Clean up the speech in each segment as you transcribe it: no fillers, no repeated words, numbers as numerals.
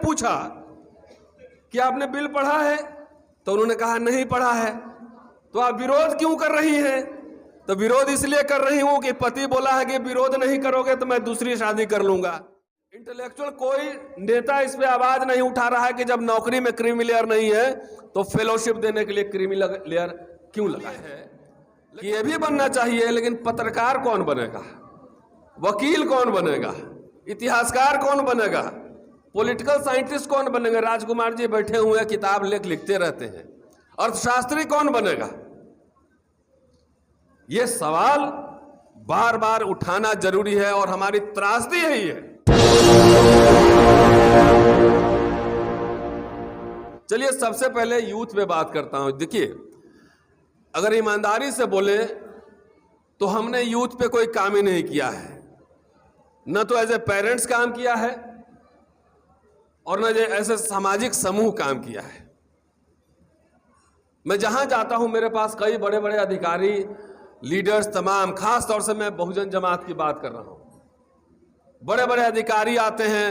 पूछा कि आपने बिल पढ़ा है, तो उन्होंने कहा नहीं पढ़ा है। तो आप विरोध क्यों कर रही हैं? तो विरोध इसलिए कर रही हूं कि पति बोला है कि विरोध नहीं करोगे तो मैं दूसरी शादी कर लूंगा। इंटेलेक्चुअल कोई नेता इस पे आवाज नहीं उठा रहा है कि जब नौकरी में क्रीमी लेयर नहीं है तो फेलोशिप देने के लिए क्रीमी लेयर क्यों लगा है। कि ये भी बनना चाहिए, लेकिन पत्रकार कौन बनेगा, वकील कौन बनेगा, इतिहासकार कौन बनेगा, पॉलिटिकल साइंटिस्ट कौन बनेगा? राजकुमार जी बैठे हुए हैं, किताब लिखते रहते हैं। अर्थशास्त्री कौन बनेगा? ये सवाल बार बार उठाना जरूरी है और हमारी त्रासदी है ये। चलिए सबसे पहले यूथ पे बात करता हूं। देखिए, अगर ईमानदारी से बोले तो हमने यूथ पे कोई काम ही नहीं किया है। न तो एज ए पेरेंट्स काम किया है और न ऐसे सामाजिक समूह काम किया है। मैं जहां जाता हूं मेरे पास कई बड़े बड़े अधिकारी, लीडर्स, तमाम, खास तौर से मैं बहुजन जमात की बात कर रहा हूं। बड़े बड़े अधिकारी आते हैं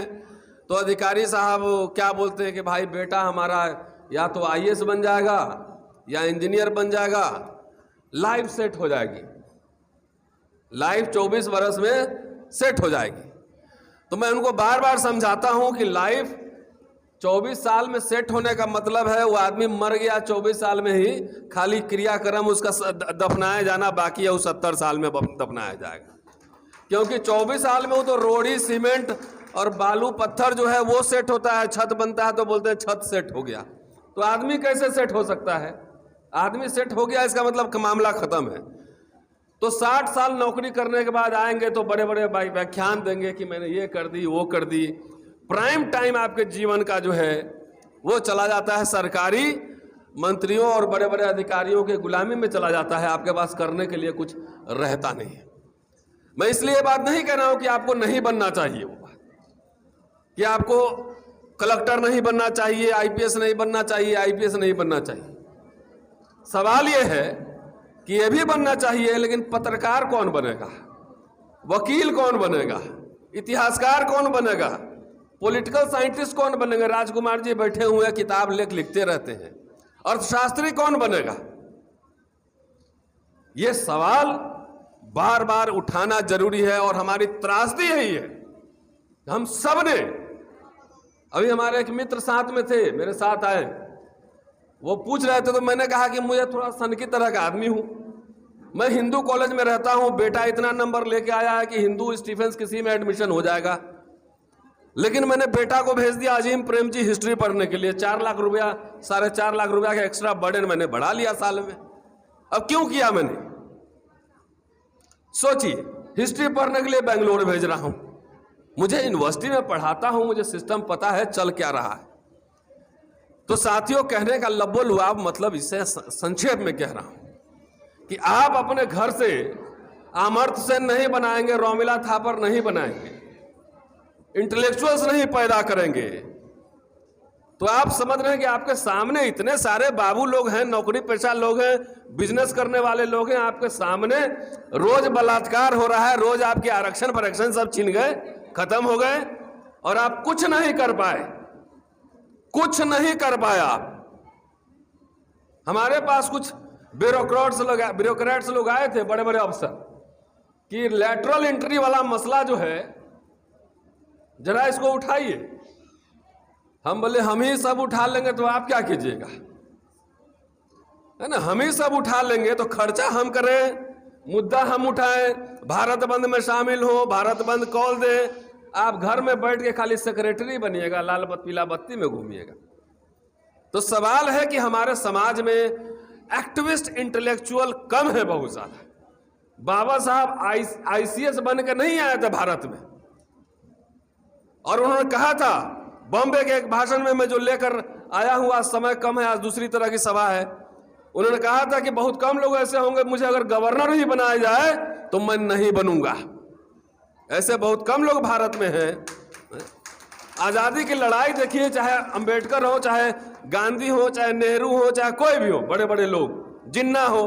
तो अधिकारी साहब क्या बोलते हैं कि भाई बेटा हमारा या तो आईएएस बन जाएगा या इंजीनियर बन जाएगा, लाइफ सेट हो जाएगी, लाइफ 24 वर्ष में सेट हो जाएगी। तो मैं उनको बार बार समझाता हूं कि लाइफ 24 साल में सेट होने का मतलब है वो आदमी मर गया 24 साल में ही, खाली क्रियाक्रम उसका दफनाया जाना बाकी है, वो 70 साल में दफनाया जाएगा। क्योंकि 24 साल में वो तो रोड़ी, सीमेंट और बालू पत्थर जो है वो सेट होता है, छत बनता है तो बोलते हैं छत सेट हो गया। तो आदमी कैसे सेट हो सकता है? आदमी सेट हो गया इसका मतलब मामला खत्म है। तो 60 साल नौकरी करने के बाद आएंगे तो बड़े बड़े व्याख्यान देंगे कि मैंने ये कर दी, वो कर दी। प्राइम टाइम आपके जीवन का जो है वो चला जाता है सरकारी मंत्रियों और बड़े बड़े अधिकारियों के गुलामी में चला जाता है। आपके पास करने के लिए कुछ रहता नहीं है। मैं इसलिए बात नहीं कह रहा हूं कि आपको नहीं बनना चाहिए, वो बात कि आपको कलेक्टर नहीं बनना चाहिए, आईपीएस नहीं बनना चाहिए, आईपीएस नहीं बनना चाहिए। सवाल यह है कि यह भी बनना चाहिए, लेकिन पत्रकार कौन बनेगा, वकील कौन बनेगा, इतिहासकार कौन बनेगा, पॉलिटिकल साइंटिस्ट कौन बनेगा? राजकुमार जी बैठे हुए हैं, किताब लिखते रहते हैं। अर्थशास्त्री कौन बनेगा? यह सवाल बार बार उठाना जरूरी है और हमारी त्रासदी है ये। हम सब ने, अभी हमारे एक मित्र साथ में थे, मेरे साथ आए, वो पूछ रहे थे तो मैंने कहा कि मुझे थोड़ा सन की तरह का आदमी हूं, मैं हिंदू कॉलेज में रहता हूं, बेटा इतना नंबर लेके आया है कि हिंदू स्टीफेंस किसी में एडमिशन हो जाएगा। लेकिन मैंने बेटा को भेज दिया अजीम प्रेम जी हिस्ट्री पढ़ने के लिए। 4 लाख रुपया, 4.5 लाख रुपया का एक्स्ट्रा बर्डन मैंने बढ़ा लिया साल में। अब क्यों किया मैंने? सोचिए, हिस्ट्री पढ़ने के लिए बेंगलोर भेज रहा हूं, मुझे यूनिवर्सिटी में पढ़ाता हूं, मुझे सिस्टम पता है चल क्या रहा है। तो साथियों, कहने का लब्बो लुआब मतलब इसे संक्षेप में कह रहा हूं कि आप अपने घर से अमर्त्य सेन नहीं बनाएंगे, रोमिला थापर नहीं बनाएंगे, इंटेलेक्चुअल्स नहीं पैदा करेंगे, तो आप समझ रहे हैं कि आपके सामने इतने सारे बाबू लोग हैं, नौकरी पेशा लोग हैं, बिजनेस करने वाले लोग हैं, आपके सामने रोज बलात्कार हो रहा है, रोज आपके आरक्षण फरक्षण सब छिन गए, खत्म हो गए, और आप कुछ नहीं कर पाए, कुछ नहीं कर पाया। हमारे पास कुछ ब्यूरोक्रेट्स लोग आए थे, बड़े बड़े अफसर, कि लैटरल एंट्री वाला मसला जो है जरा इसको उठाइए। हम बोले हम ही सब उठा लेंगे तो आप क्या कीजिएगा, है ना? हम ही सब उठा लेंगे तो खर्चा हम करें, मुद्दा हम उठाएं, भारत बंद में शामिल हो, भारत बंद कॉल दें, आप घर में बैठ के खाली सेक्रेटरी बनिएगा, लाल पीला बत्ती में घूमिएगा। तो सवाल है कि हमारे समाज में एक्टिविस्ट इंटेलेक्चुअल कम है बहुत ज्यादा। बाबा साहब आईसीएस बन के नहीं आए थे भारत में, और उन्होंने कहा था बॉम्बे के एक भाषण में, मैं जो लेकर आया हूं, आज समय कम है, आज दूसरी तरह की सभा है, उन्होंने कहा था कि बहुत कम लोग ऐसे होंगे, मुझे अगर गवर्नर ही बनाया जाए तो मैं नहीं बनूंगा। ऐसे बहुत कम लोग भारत में हैं। आजादी की लड़ाई देखिए, चाहे अंबेडकर हो, चाहे गांधी हो, चाहे नेहरू हो, चाहे कोई भी हो, बड़े बड़े लोग, जिन्ना हो,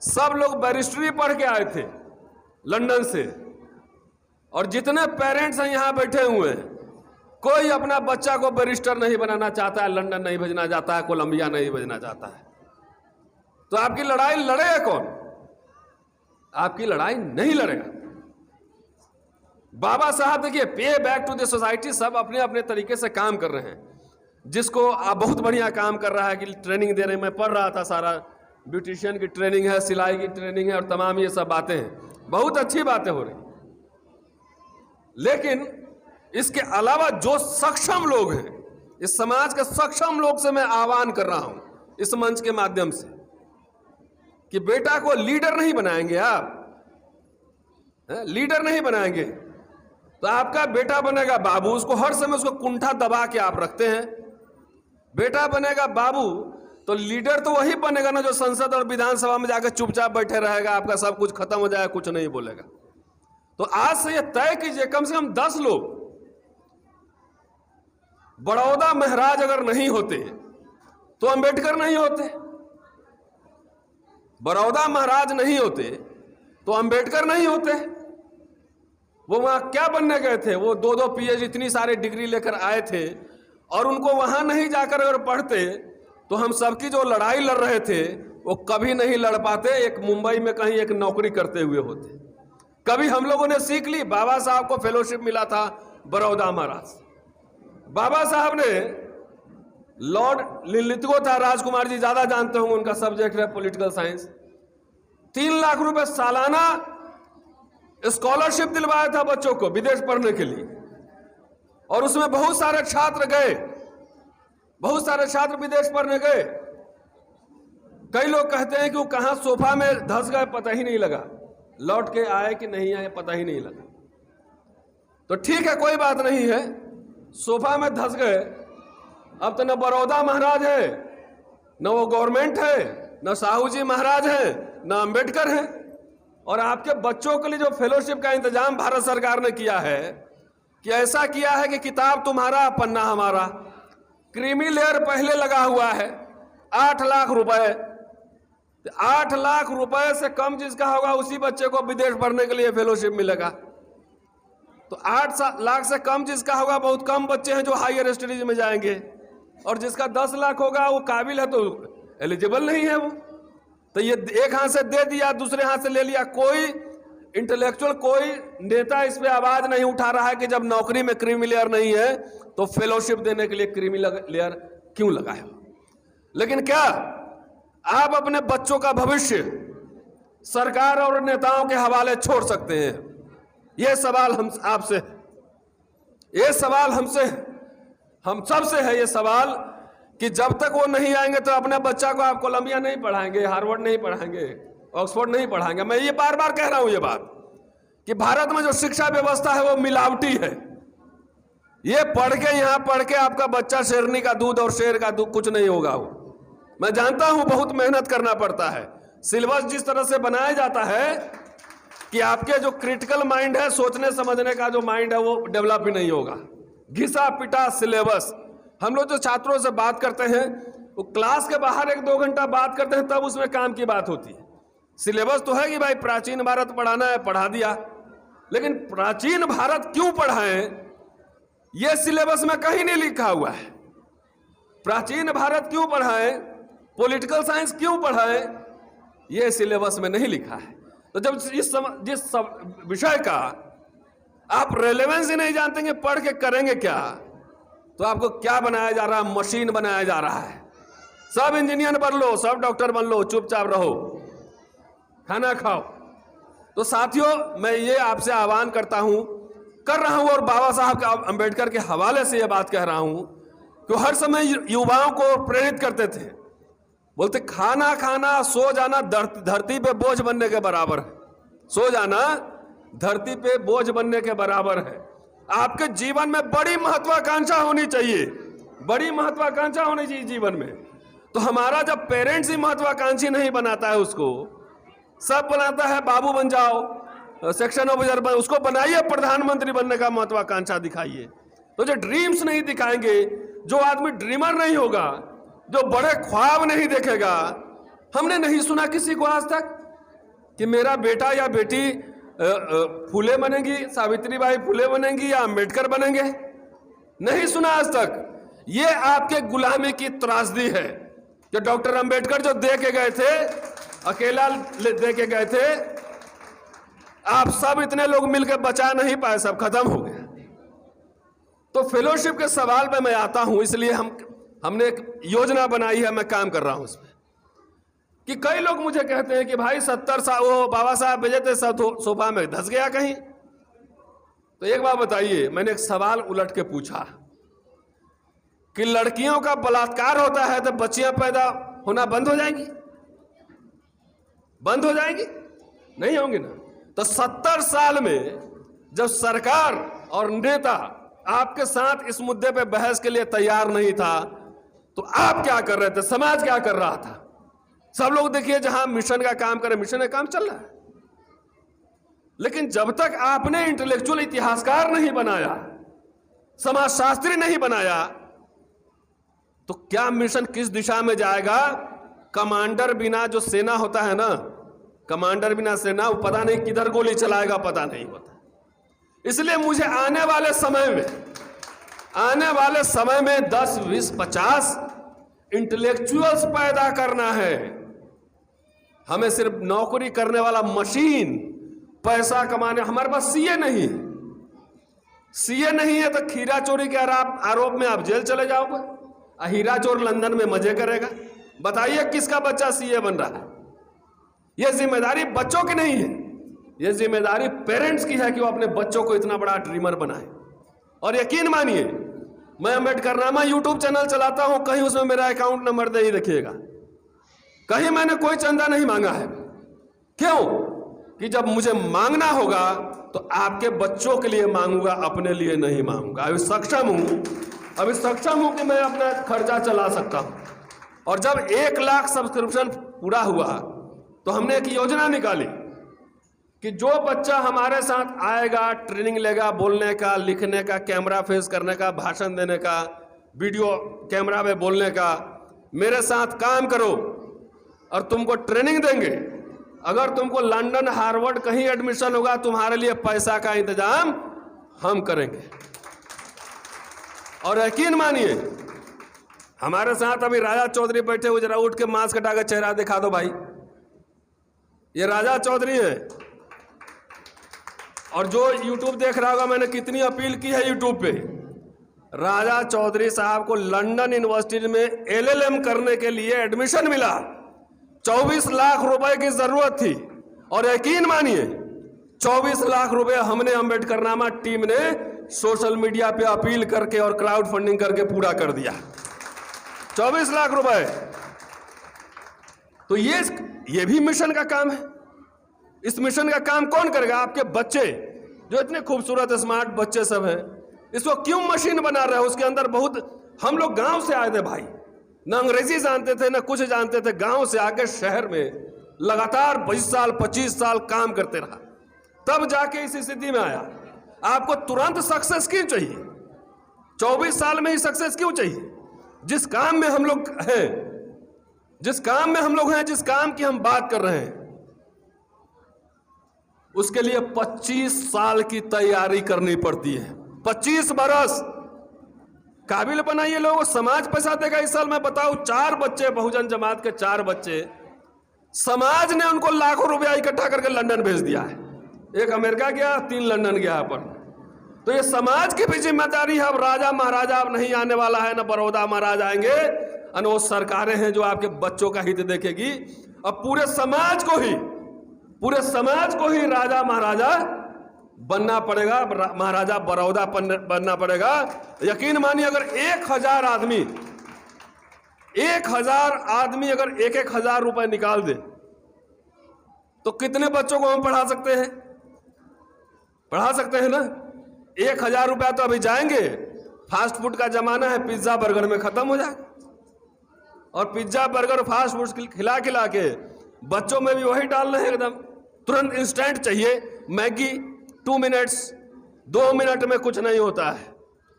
सब लोग बैरिस्ट्री पढ़ के आए थे लंदन से। और जितने पेरेंट्स हैं यहां बैठे हुए हैं, कोई अपना बच्चा को बैरिस्टर नहीं बनाना चाहता है, लंदन नहीं भेजना चाहता है, कोलंबिया नहीं भेजना चाहता है। तो आपकी लड़ाई लड़ेगा कौन? आपकी लड़ाई नहीं लड़ेगा। बाबा साहब देखिए, पे बैक टू द सोसाइटी, सब अपने अपने तरीके से काम कर रहे हैं। जिसको आप बहुत बढ़िया काम कर रहा है कि ट्रेनिंग दे रहे हैं, मैं पढ़ रहा था, सारा ब्यूटिशियन की ट्रेनिंग है, सिलाई की ट्रेनिंग है और तमाम ये सब बातें हैं, बहुत अच्छी बातें हो रही। लेकिन इसके अलावा जो सक्षम लोग हैं, इस समाज के सक्षम लोग से मैं आह्वान कर रहा हूं इस मंच के माध्यम से कि बेटा को लीडर नहीं बनाएंगे आप, लीडर नहीं बनाएंगे तो आपका बेटा बनेगा बाबू, उसको हर समय उसको कुंठा दबा के आप रखते हैं। बेटा बनेगा बाबू तो लीडर तो वही बनेगा ना जो संसद और विधानसभा में जाकर चुपचाप बैठे रहेगा, आपका सब कुछ खत्म हो जाएगा, कुछ नहीं बोलेगा। तो आज से ये तय कीजिए, कम से कम 10 लोग। बड़ौदा महाराज अगर नहीं होते तो अंबेडकर नहीं होते, बड़ौदा महाराज नहीं होते तो अंबेडकर नहीं होते। वो वहां क्या बनने गए थे? वो 2-2 PhD इतनी सारे डिग्री लेकर आए थे, और उनको वहां नहीं जाकर अगर पढ़ते तो हम सबकी जो लड़ाई लड़ रहे थे वो कभी नहीं लड़ पाते, एक मुंबई में कहीं एक नौकरी करते हुए होते। कभी हम लोगों ने सीख ली, बाबा साहब को फेलोशिप मिला था बड़ौदा महाराज। बाबा साहब ने लॉर्ड लिलितगो था, राजकुमार जी ज्यादा जानते होंगे, उनका सब्जेक्ट है पॉलिटिकल साइंस। 3 लाख रुपए सालाना स्कॉलरशिप दिलवाया था बच्चों को विदेश पढ़ने के लिए, और उसमें बहुत सारे छात्र गए, बहुत सारे छात्र विदेश पढ़ने गए। कई लोग कहते हैं कि वो कहां सोफा में धंस गए पता ही नहीं लगा, लौट के आए कि नहीं आए पता ही नहीं लगा। तो ठीक है, कोई बात नहीं है, सोफा में धंस गए। अब तो न बड़ौदा महाराज है, न वो गवर्नमेंट है, न साहू जी महाराज है, न अंबेडकर है। और आपके बच्चों के लिए जो फेलोशिप का इंतजाम भारत सरकार ने किया है कि ऐसा किया है कि किताब तुम्हारा पन्ना हमारा, क्रीमी लेयर पहले लगा हुआ है, 8 लाख रुपए। 8 लाख रुपए से कम जिसका होगा उसी बच्चे को विदेश पढ़ने के लिए फेलोशिप मिलेगा। तो 8 लाख से कम जिसका होगा, बहुत कम बच्चे हैं जो हायर स्टडीज में जाएंगे, और जिसका 10 लाख होगा वो काबिल है तो एलिजिबल नहीं है वो। तो ये एक हाथ से दे दिया, दूसरे हाथ से ले लिया। कोई इंटेलेक्चुअल, कोई नेता इस पे आवाज नहीं उठा रहा है कि जब नौकरी में क्रीमी लेयर नहीं है तो फेलोशिप देने के लिए क्रीमी लेयर क्यों लगाया। लेकिन क्या आप अपने बच्चों का भविष्य सरकार और नेताओं के हवाले छोड़ सकते हैं? यह सवाल हम आपसे, यह सवाल हमसे, हम सबसे है ये सवाल कि जब तक वो नहीं आएंगे तो अपने बच्चा को आप कोलंबिया नहीं पढ़ाएंगे, हार्वर्ड नहीं पढ़ाएंगे, ऑक्सफोर्ड नहीं पढ़ाएंगे। मैं ये बार बार कह रहा हूं ये बात कि भारत में जो शिक्षा व्यवस्था है वो मिलावटी है। ये पढ़ के, यहां पढ़ के आपका बच्चा शेरनी का दूध और शेर का दूध कुछ नहीं होगा। वो मैं जानता हूं, बहुत मेहनत करना पड़ता है। सिलेबस जिस तरह से बनाया जाता है कि आपके जो क्रिटिकल माइंड है, सोचने समझने का जो माइंड है, वो डेवलप ही नहीं होगा। घिसा पिटा सिलेबस। हम लोग जो छात्रों से बात करते हैं वो क्लास के बाहर 1-2 घंटा बात करते हैं, तब उसमें काम की बात होती है। सिलेबस तो है कि भाई प्राचीन भारत पढ़ाना है, पढ़ा दिया, लेकिन प्राचीन भारत क्यों पढ़ाएं ये सिलेबस में कहीं नहीं लिखा हुआ है। प्राचीन भारत क्यों पढ़ाएं, पॉलिटिकल साइंस क्यों पढ़ाएं, ये सिलेबस में नहीं लिखा है। तो जब जिस विषय का आप रेलेवेंस ही नहीं जानते कि पढ़ के करेंगे क्या, तो आपको क्या बनाया जा रहा है? मशीन बनाया जा रहा है। सब इंजीनियर बन लो, सब डॉक्टर बन लो, चुपचाप रहो, खाना खाओ। तो साथियों, मैं ये आपसे आह्वान कर रहा हूं और बाबा साहब का, अंबेडकर के हवाले से ये बात कह रहा हूं कि हर समय युवाओं को प्रेरित करते थे, बोलते खाना खाना सो जाना धरती पे बोझ बनने के बराबर है। सो जाना धरती पे बोझ बनने के बराबर है। आपके जीवन में बड़ी महत्वाकांक्षा होनी चाहिए, बड़ी महत्वाकांक्षा होनी चाहिए जीवन में। तो हमारा जब पेरेंट्स ही महत्वाकांक्षी नहीं बनाता है, उसको सब बनाता है बाबू बन जाओ, सेक्शन ऑफिसर बन, उसको बनाइए प्रधानमंत्री बनने का महत्वाकांक्षा दिखाइए। तो जो ड्रीम्स नहीं दिखाएंगे, जो आदमी ड्रीमर नहीं होगा, जो बड़े ख्वाब नहीं देखेगा। हमने नहीं सुना किसी को आज तक कि मेरा बेटा या बेटी फूले बनेगी, सावित्रीबाई फूले बनेंगी या अंबेडकर बनेंगे। नहीं सुना आज तक। ये आपके गुलामी की त्रासदी है कि डॉक्टर अंबेडकर जो दे के गए थे, अकेला दे के गए थे, आप सब इतने लोग मिलकर बचा नहीं पाए, सब खत्म हो गया। तो फेलोशिप के सवाल पे मैं आता हूं, इसलिए हमने एक योजना बनाई है, मैं काम कर रहा हूं उसमें। कि कई लोग मुझे कहते हैं कि भाई 70 साल वो बाबा साहब भेजे थे, सोफा में धंस गया कहीं। तो एक बात बताइए, मैंने एक सवाल उलट के पूछा कि लड़कियों का बलात्कार होता है तो बच्चियां पैदा होना बंद हो जाएंगी? बंद हो जाएंगी? नहीं होंगी ना। तो 70 साल में जब सरकार और नेता आपके साथ इस मुद्दे पे बहस के लिए तैयार नहीं था, तो आप क्या कर रहे थे? समाज क्या कर रहा था? सब लोग देखिए, जहां मिशन का काम करे, मिशन का काम चल रहा है। लेकिन जब तक आपने इंटेलेक्चुअल इतिहासकार नहीं बनाया, समाजशास्त्री नहीं बनाया, तो क्या मिशन किस दिशा में जाएगा? कमांडर बिना जो सेना होता है ना, कमांडर बिना सेना, वो पता नहीं किधर गोली चलाएगा, पता नहीं होता। इसलिए मुझे आने वाले समय में 10, 20, 50 इंटेलेक्चुअल्स पैदा करना है। हमें सिर्फ नौकरी करने वाला मशीन, पैसा कमाने, हमारे पास सीए नहीं है तो खीरा चोरी के आरोप में आप जेल चले जाओगे, हीरा चोर लंदन में मजे करेगा। बताइए किसका बच्चा सीए बन रहा है? यह जिम्मेदारी बच्चों की नहीं है, यह जिम्मेदारी पेरेंट्स की है कि वो अपने बच्चों को इतना बड़ा ड्रीमर बनाए। और यकीन मानिए, मैं अम्बेडकरनामा यूट्यूब चैनल चलाता हूं, कहीं उसमें मेरा अकाउंट नंबर दे ही रखिएगा, कहीं मैंने कोई चंदा नहीं मांगा है। क्यों? कि जब मुझे मांगना होगा तो आपके बच्चों के लिए मांगूंगा, अपने लिए नहीं मांगूंगा। अभी सक्षम हूं कि मैं अपना खर्चा चला सकता हूं। और जब 1 लाख सब्सक्रिप्शन पूरा हुआ तो हमने एक योजना निकाली कि जो बच्चा हमारे साथ आएगा, ट्रेनिंग लेगा, बोलने का, लिखने का, कैमरा फेस करने का, भाषण देने का, वीडियो कैमरा में बोलने का, मेरे साथ काम करो और तुमको ट्रेनिंग देंगे। अगर तुमको लंदन, हार्वर्ड कहीं एडमिशन होगा, तुम्हारे लिए पैसा का इंतजाम हम करेंगे। और यकीन मानिए, हमारे साथ अभी राजा चौधरी बैठे हुए, जरा उठ के मास्क हटा के चेहरा दिखा दो भाई, ये राजा चौधरी है। और जो यूट्यूब देख रहा होगा, मैंने कितनी अपील की है यूट्यूब पे, राजा चौधरी साहब को लंदन यूनिवर्सिटी में LLM करने के लिए एडमिशन मिला। 24 लाख रुपए की जरूरत थी और यकीन मानिए 24 लाख रुपए हमने अम्बेडकरनामा टीम ने सोशल मीडिया पे अपील करके और क्राउड फंडिंग करके पूरा कर दिया। 24 लाख रुपए। तो ये भी मिशन का काम है। इस मिशन का काम कौन करेगा? आपके बच्चे, जो इतने खूबसूरत स्मार्ट बच्चे सब हैं। इसको क्यों मशीन बना रहे हो? उसके अंदर बहुत, हम लोग गांव से आए थे भाई, ना अंग्रेजी जानते थे ना कुछ जानते थे। गांव से आके शहर में लगातार 20 साल 25 साल काम करते रहा, तब जाके इस स्थिति में आया। आपको तुरंत सक्सेस क्यों चाहिए? 24 साल में ही सक्सेस क्यों चाहिए? जिस काम में हम लोग हैं, जिस काम की हम बात कर रहे हैं, उसके लिए 25 साल की तैयारी करनी पड़ती है। 25 बरस। काबिल बनाइए लोगों को। समाज पैसा देगा। इस साल मैं बताऊं, 4 बच्चे, बहुजन जमात के 4 बच्चे, समाज ने उनको लाखों रुपया इकट्ठा करके लंदन भेज दिया है। एक अमेरिका गया, 3 लंदन गया पर। तो ये समाज की भी जिम्मेदारी है। अब राजा महाराजा अब नहीं आने वाला है, ना बड़ौदा महाराज आएंगे, और वो सरकारें हैं जो आपके बच्चों का हित देखेगी। अब पूरे समाज को ही राजा महाराजा बनना पड़ेगा, महाराजा बड़ौदा बनना पड़ेगा। यकीन मानिए, अगर 1000 आदमी अगर 1,000 रुपए निकाल दे तो कितने बच्चों को हम पढ़ा सकते हैं? पढ़ा सकते हैं ना। 1000 रुपया तो अभी जाएंगे, फास्ट फूड का जमाना है, पिज्जा बर्गर में खत्म हो जाएगा। और पिज्जा बर्गर फास्ट फूड खिला के बच्चों में भी वही डाल रहे हैं, एकदम तुरंत इंस्टेंट चाहिए। मैगी 2 मिनट्स, 2 मिनट में कुछ नहीं होता है।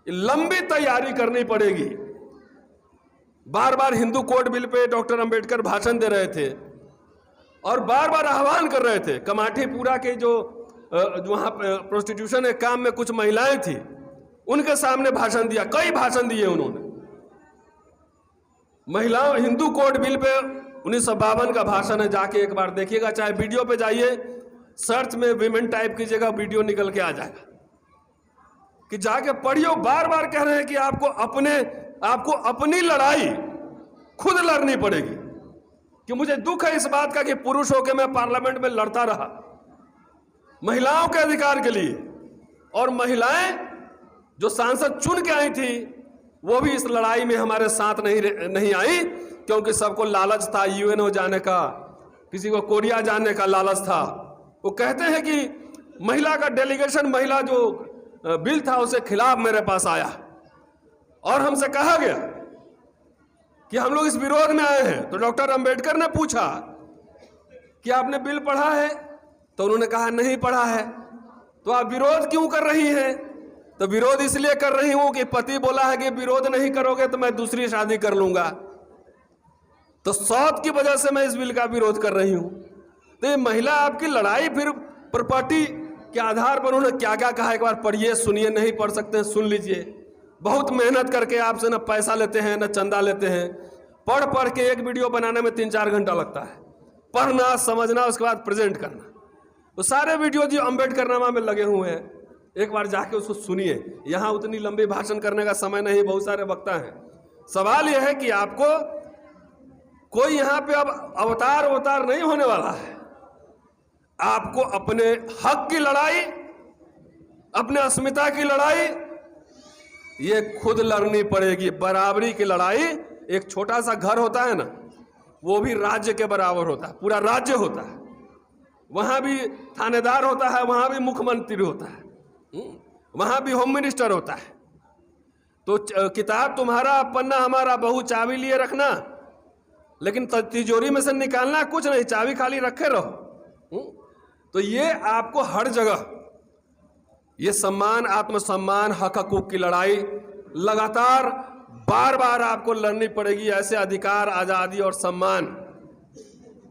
लंबी तैयारी करनी पड़ेगी। बार बार हिंदू कोड बिल पे डॉक्टर अंबेडकर भाषण दे रहे थे और बार बार आह्वान कर रहे थे। कमाठीपुरा के जो वहां प्रोस्टिट्यूशन के काम में कुछ महिलाएं थी, उनके सामने भाषण दिया, कई भाषण दिए उन्होंने। महिलाओं हिंदू कोड बिल पे 1952 का भाषण है, जाके एक बार देखिएगा, चाहे वीडियो पे जाइए, सर्च में विमेन टाइप कीजिएगा, वीडियो निकल के आ जाएगा, कि जाके पढ़ियो। बार बार कह रहे हैं कि आपको अपनी लड़ाई खुद लड़नी पड़ेगी। कि मुझे दुख है इस बात का कि पुरुष होकर मैं पार्लियामेंट में लड़ता रहा महिलाओं के अधिकार के लिए, और महिलाएं जो सांसद चुन के आई थी वो भी इस लड़ाई में हमारे साथ नहीं आई, क्योंकि सबको लालच था यूएनओ जाने का, किसी को कोरिया जाने का लालच था। वो कहते हैं कि महिला का डेलीगेशन, महिला जो बिल था उसके खिलाफ मेरे पास आया और हमसे कहा गया कि हम लोग इस विरोध में आए हैं। तो डॉक्टर अंबेडकर ने पूछा कि आपने बिल पढ़ा है? तो उन्होंने कहा नहीं पढ़ा है। तो आप विरोध क्यों कर रही हैं? तो विरोध इसलिए कर रही हूं कि पति बोला है कि विरोध नहीं करोगे तो मैं दूसरी शादी कर लूंगा, तो सौत की वजह से मैं इस बिल का विरोध कर रही हूं। तो ये महिला आपकी लड़ाई, फिर प्रॉपर्टी के आधार पर उन्होंने क्या क्या कहा, एक बार पढ़िए, सुनिए, नहीं पढ़ सकते हैं सुन लीजिए। बहुत मेहनत करके आपसे न पैसा लेते हैं न चंदा लेते हैं, पढ़ के एक वीडियो बनाने में 3-4 घंटा लगता है, पढ़ना, समझना, उसके बाद प्रेजेंट करना। तो सारे वीडियो जो अम्बेडकरनामा में लगे हुए हैं, एक बार जाके उसको सुनिए। यहाँ उतनी लंबी भाषण करने का समय नहीं, बहुत सारे वक्ता हैं। सवाल यह है कि आपको कोई यहाँ पे अब अवतार नहीं होने वाला है। आपको अपने हक की लड़ाई, अपने अस्मिता की लड़ाई ये खुद लड़नी पड़ेगी। बराबरी की लड़ाई, एक छोटा सा घर होता है ना, वो भी राज्य के बराबर होता है, पूरा राज्य होता है। वहां भी थानेदार होता है, वहां भी मुख्यमंत्री होता है, वहां भी होम मिनिस्टर होता है। तो किताब तुम्हारा, पन्ना हमारा, बहु चाबी लिए रखना, लेकिन तिजोरी में से निकालना कुछ नहीं, चाबी खाली रखे रहो। तो ये आपको हर जगह ये सम्मान, आत्मसम्मान, हक हकूक की लड़ाई लगातार बार बार आपको लड़नी पड़ेगी। ऐसे अधिकार, आजादी और सम्मान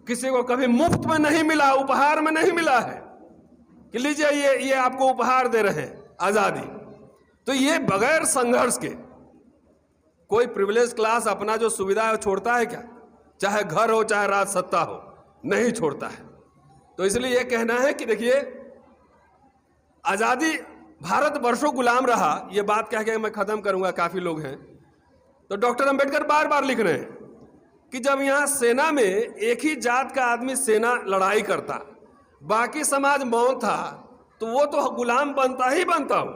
किसी को कभी मुफ्त में नहीं मिला, उपहार में नहीं मिला है कि लीजिए ये आपको उपहार दे रहे हैं आजादी। तो ये बगैर संघर्ष के कोई प्रिविलेज क्लास अपना जो सुविधा है छोड़ता है क्या? चाहे घर हो चाहे राज सत्ता हो, नहीं छोड़ता है। तो इसलिए ये कहना है कि देखिए, आजादी, भारत वर्षों गुलाम रहा, ये बात कह के मैं खत्म करूंगा, काफी लोग हैं। तो डॉक्टर अंबेडकर बार बार लिख रहे हैं कि जब यहाँ सेना में एक ही जात का आदमी सेना लड़ाई करता, बाकी समाज मौन था, तो वो तो गुलाम बनता ही बनता हो,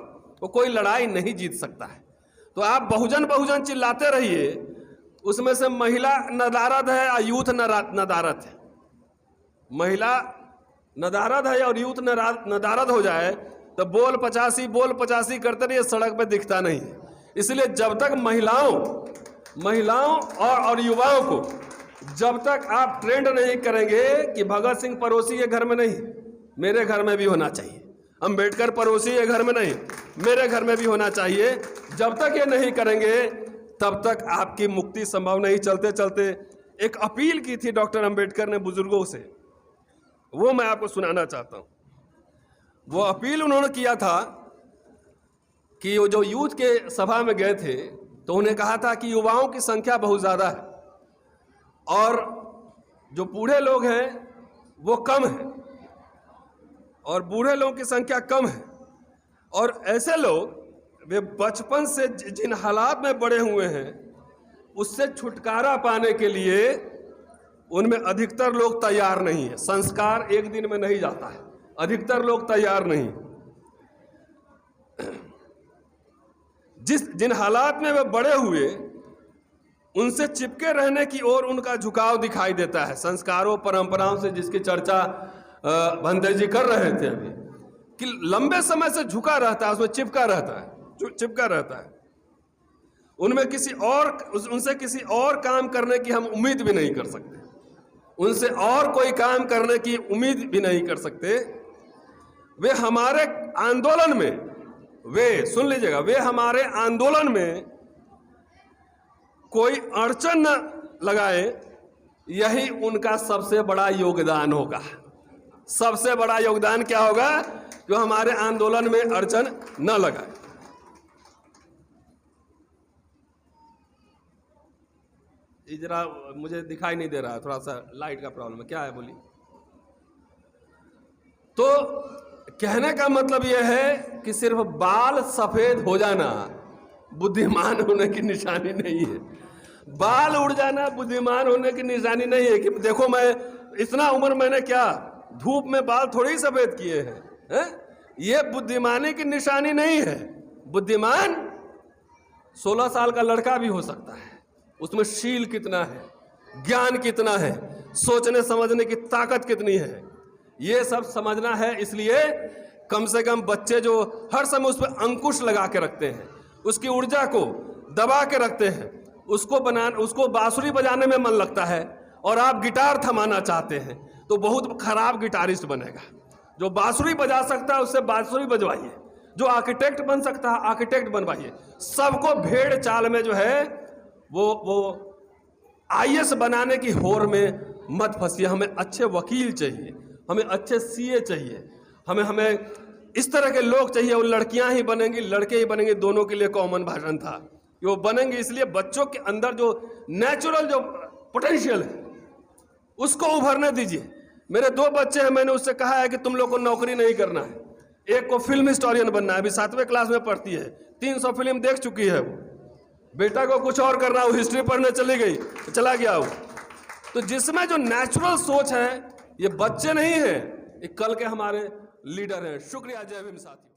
वो कोई लड़ाई नहीं जीत सकता है। तो आप बहुजन चिल्लाते रहिए, उसमें से महिला नदारद है और यूथ नदारद है। महिला नदारद है और यूथ नदारद हो जाए तो बोल 85 करते रहिए, सड़क पे दिखता नहीं। इसलिए जब तक महिलाओं और युवाओं को जब तक आप ट्रेंड नहीं करेंगे कि भगत सिंह पड़ोसी के घर में नहीं, मेरे घर में भी होना चाहिए, अंबेडकर पड़ोसी के घर में नहीं, मेरे घर में भी होना चाहिए, जब तक ये नहीं करेंगे तब तक आपकी मुक्ति संभव नहीं। चलते चलते एक अपील की थी डॉक्टर अंबेडकर ने बुजुर्गों से, वो मैं आपको सुनाना चाहता हूं। वो अपील उन्होंने किया था कि वो जो यूथ के सभा में गए थे, तो उन्हें कहा था कि युवाओं की संख्या बहुत ज़्यादा है और जो बूढ़े लोग हैं वो कम है, और बूढ़े लोगों की संख्या कम है, और ऐसे लोग वे बचपन से जिन हालात में बड़े हुए हैं उससे छुटकारा पाने के लिए उनमें अधिकतर लोग तैयार नहीं है। संस्कार एक दिन में नहीं जाता है, अधिकतर लोग तैयार नहीं। जिन हालात में वे बड़े हुए उनसे चिपके रहने की ओर उनका झुकाव दिखाई देता है। संस्कारों, परंपराओं से जिसकी चर्चा भंते जी कर रहे थे अभी, कि लंबे समय से झुका रहता है, उसमें चिपका रहता है। उनमें उनसे किसी और काम करने की हम उम्मीद भी नहीं कर सकते, उनसे और कोई काम करने की उम्मीद भी नहीं कर सकते। वे हमारे आंदोलन में, सुन लीजिएगा, वे हमारे आंदोलन में कोई अड़चन न लगाए, यही उनका सबसे बड़ा योगदान होगा। सबसे बड़ा योगदान क्या होगा? जो हमारे आंदोलन में अड़चन न लगाए। ये जरा मुझे दिखाई नहीं दे रहा है, थोड़ा सा लाइट का प्रॉब्लम है। क्या है बोलिए? तो कहने का मतलब यह है कि सिर्फ बाल सफेद हो जाना बुद्धिमान होने की निशानी नहीं है। बाल उड़ जाना बुद्धिमान होने की निशानी नहीं है कि देखो मैं इतना उम्र मैंने क्या धूप में बाल थोड़ी ही सफेद किए हैं, ये बुद्धिमानी की निशानी नहीं है। बुद्धिमान 16 साल का लड़का भी हो सकता है, उसमें शील कितना है, ज्ञान कितना है, सोचने समझने की ताकत कितनी है, ये सब समझना है। इसलिए कम से कम बच्चे जो हर समय उस पर अंकुश लगा के रखते हैं, उसकी ऊर्जा को दबा के रखते हैं, उसको बांसुरी बजाने में मन लगता है और आप गिटार थमाना चाहते हैं तो बहुत खराब गिटारिस्ट बनेगा। जो बांसुरी बजा सकता है उससे बांसुरी बजवाइए, जो आर्किटेक्ट बन सकता है आर्किटेक्ट बनवाइए। सबको भेड़ चाल में जो है वो IAS बनाने की होड़ में मत फंसिए। हमें अच्छे वकील चाहिए, हमें अच्छे CA चाहिए, हमें इस तरह के लोग चाहिए। वो लड़कियां ही बनेंगी लड़के ही बनेंगे, दोनों के लिए कॉमन भाषण था कि वो बनेंगे। इसलिए बच्चों के अंदर जो नेचुरल जो पोटेंशियल है उसको उभरने दीजिए। मेरे 2 बच्चे हैं, मैंने उससे कहा है कि तुम लोग को नौकरी नहीं करना है, एक को फिल्म हिस्टोरियन बनना है, अभी 7वें क्लास में पढ़ती है, 300 फिल्म देख चुकी है वो। बेटा को कुछ और करना, वो हिस्ट्री पढ़ने चली गई, चला गया वो। तो जिसमें जो नेचुरल सोच है, ये बच्चे नहीं है, ये कल के हमारे लीडर हैं। शुक्रिया। जय भीम साथी।